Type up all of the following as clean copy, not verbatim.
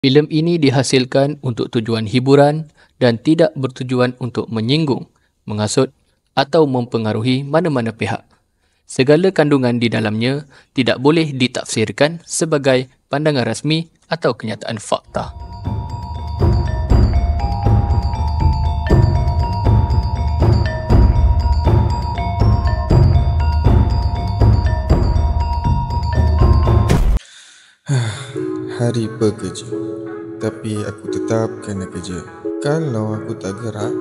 Filem ini dihasilkan untuk tujuan hiburan dan tidak bertujuan untuk menyinggung, menghasut atau mempengaruhi mana-mana pihak. Segala kandungan di dalamnya tidak boleh ditafsirkan sebagai pandangan rasmi atau kenyataan fakta. Hari bekerja, tapi aku tetap kena kerja. Kalau aku tak gerak,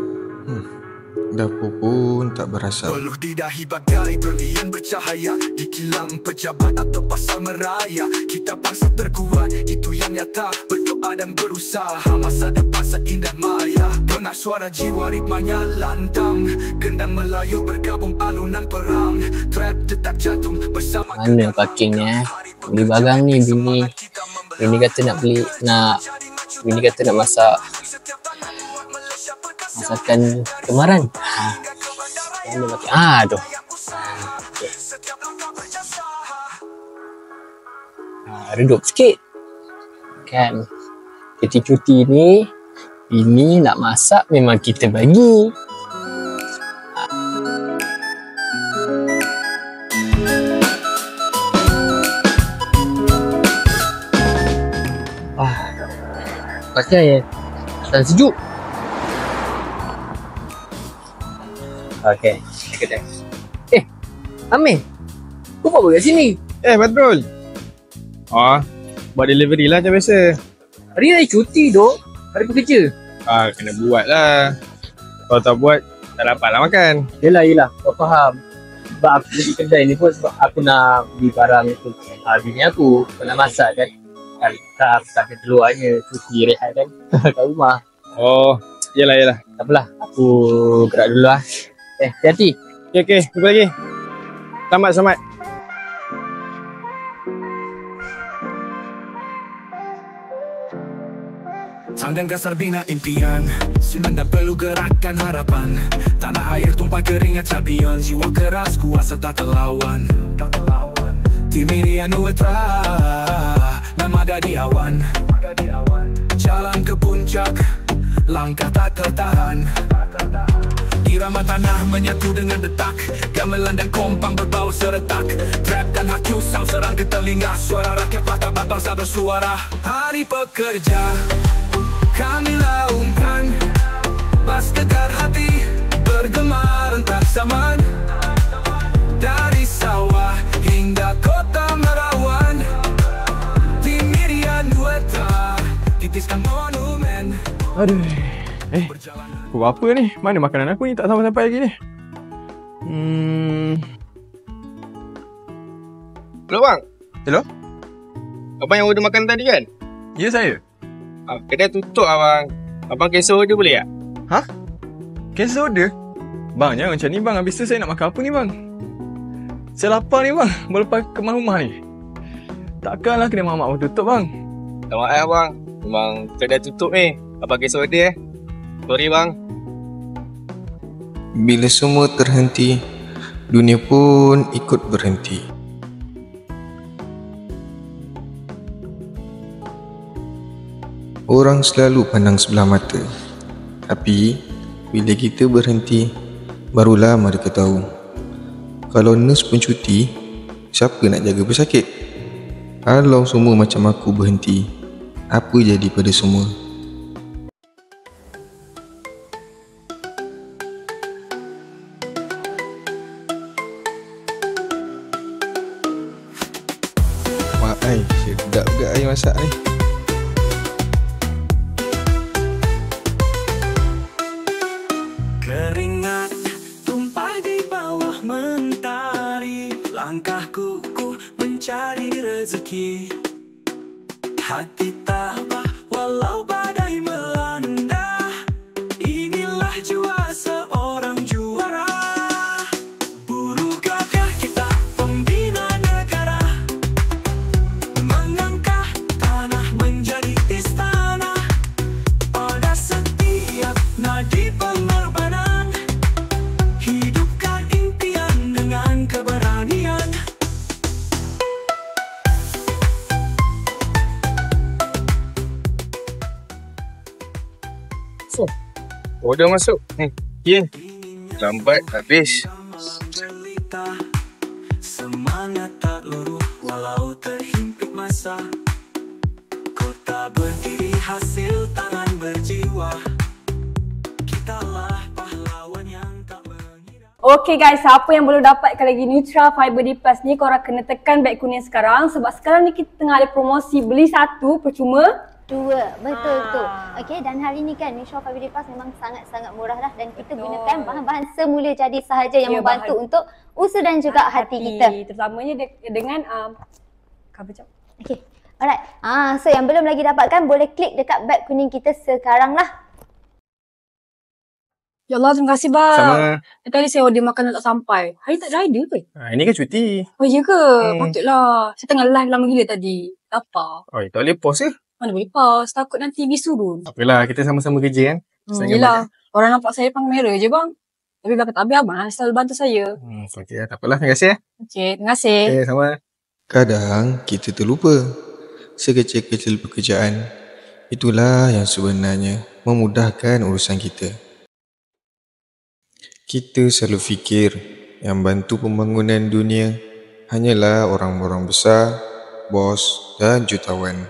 dapur pun tak berasap. Peluh di dahi bagai berlian bercahaya, di kilang pejabat atau pasar meraya. Kita paksa terkuat, itu yang nyata. Berdoa dan berusaha, masa depan seindah maya. Dengar suara jiwa ritmanya lantang, gendang Melayu bergabung alunan perang. Trap tetap jatuh bersama. Mana parking ni beli barang ni bini. Bini kata nak beli, bini kata nak masak masakan kemaran. Mana parking? Tu. Redup sikit. Kan. Cuti-cuti ni bini nak masak memang kita bagi. Pasal dan sejuk. Okey, kedai. Amin. Kau buat kat sini? Patrol. Buat delivery lah macam biasa. Hari cuti dok. Hari bekerja. Kena buat lah. Kalau tak buat, tak dapat lah makan. Yelah. Kau faham. Sebab aku pergi kedai ni pun sebab aku nak beli barang tu. Bini aku nak masak kan. Tak ada keluarnya, cuti rehat kan kat rumah. Yelah. Tak apalah, aku gerak dulu lah. Hati-hati. Okey, jumpa lagi. Selamat. Tangan kasar bina impian, sinan dan perlu gerakan harapan. Tanah air tumpah keringat champion, jiwa keras kuasa tak terlawan. Tim ini anutra, nama di awan. Jalan ke puncak, langkah tak tertahan. Irama tanah menyatu dengan detak, gamelan dan kompang berbau seretak. Trap dan hakiu sound serang ke telinga, suara rakyat patah bangsa bersuara. Hari pekerja, kami laungkan, bas tegar hati, bergema rentak zaman. Dari sawah hingga kota Merawan, Timirian Dueta, titiskan monumen. Aduh. Pukul apa ni? Mana makanan aku ni tak sampai-sampai lagi ni? Hello bang. Hello? Abang yang order makan tadi kan? Ya, saya. Kedai tutup abang. Abang cancel order boleh tak? Cancel order? Bang, jangan macam ni bang. Habis tu saya nak makan apa ni bang? Saya lapar ni bang. Baru lepas kemas rumah ni. Takkanlah kedai mamak pun tutup bang. Tak maaf bang. Memang kedai tutup ni. Abang cancel order Sorry bang. Bila semua terhenti, dunia pun ikut berhenti. Orang selalu pandang sebelah mata, tapi bila kita berhenti, barulah mereka tahu. Kalau nurse pun cuti, siapa nak jaga pesakit? Kalau semua macam aku berhenti, apa jadi pada semua? Sedap juga air masak ni. Keringat tumpah di bawah mentari, langkahku mencari rezeki. Hati tabah walau Order masuk. Ya. Lambat habis. Semangat tak luruh walau terhimpit masa. Kota berdiri hasil tangan berjiwa. Kitalah pahlawan yang tak mengira. Okay guys, siapa yang belum dapatkan lagi Nutra Fiber D Plus ni, korang kena tekan beg kuning sekarang. Sebab sekarang ni kita tengah ada promosi beli satu percuma dua, betul tu. Okey, dan hari ni kan Nutra Fiber D Plus memang sangat-sangat murah dah, dan kita gunakan bahan-bahan semula jadi sahaja yang membantu untuk usus dan juga hati kita. Terutamanya dengan cover jap. Okey. Alright. So yang belum lagi dapatkan boleh klik dekat beg kuning kita sekarang lah. Ya Allah, terima kasih bang. Sama. Tadi saya order makanan tak sampai. Hari tak ada rider ke? Ini kan cuti. Oh iya ke? Patutlah. Saya tengah live lama gila tadi. Apa? Oh, tak boleh pause ke? Mana boleh pause. Takut nanti bis turun. Apalah, kita sama-sama kerja kan. Yelah. Orang nampak saya depan kamera je bang. Tapi belakang tak habis abang selalu bantu saya. Okey, tak apalah. Terima kasih. Okey, terima kasih. Okey, sama. Kadang kita terlupa sekecil-kecil pekerjaan itulah yang sebenarnya memudahkan urusan kita. Kita selalu fikir yang bantu pembangunan dunia hanyalah orang-orang besar, bos dan jutawan.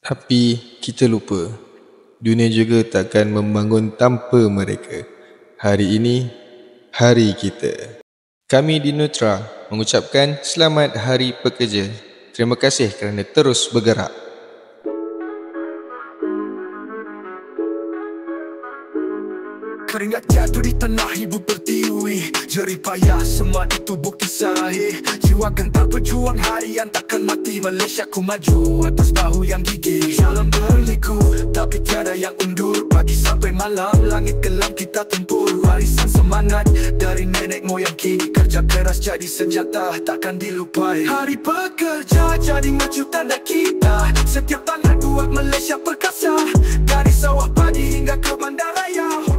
Tapi kita lupa, dunia juga takkan membangun tanpa mereka. Hari ini, hari kita. Kami di Nutra mengucapkan selamat Hari Pekerja. Terima kasih kerana terus bergerak. Keringat jatuh di tanah ibu bertiwi. Jerih payah semua itu bukti sahih. Jiwa gentar berjuang harian takkan mati. Malaysia ku maju atas bahu yang gigih. Jalan berliku tapi tiada yang undur. Pagi sampai malam langit gelap kita tempur. Warisan semangat dari nenek moyang kini. Kerja keras jadi senjata takkan dilupai. Hari pekerja jadi maju tanda kita. Setiap tangan buat Malaysia perkasa. Dari sawah padi hingga ke bandaraya.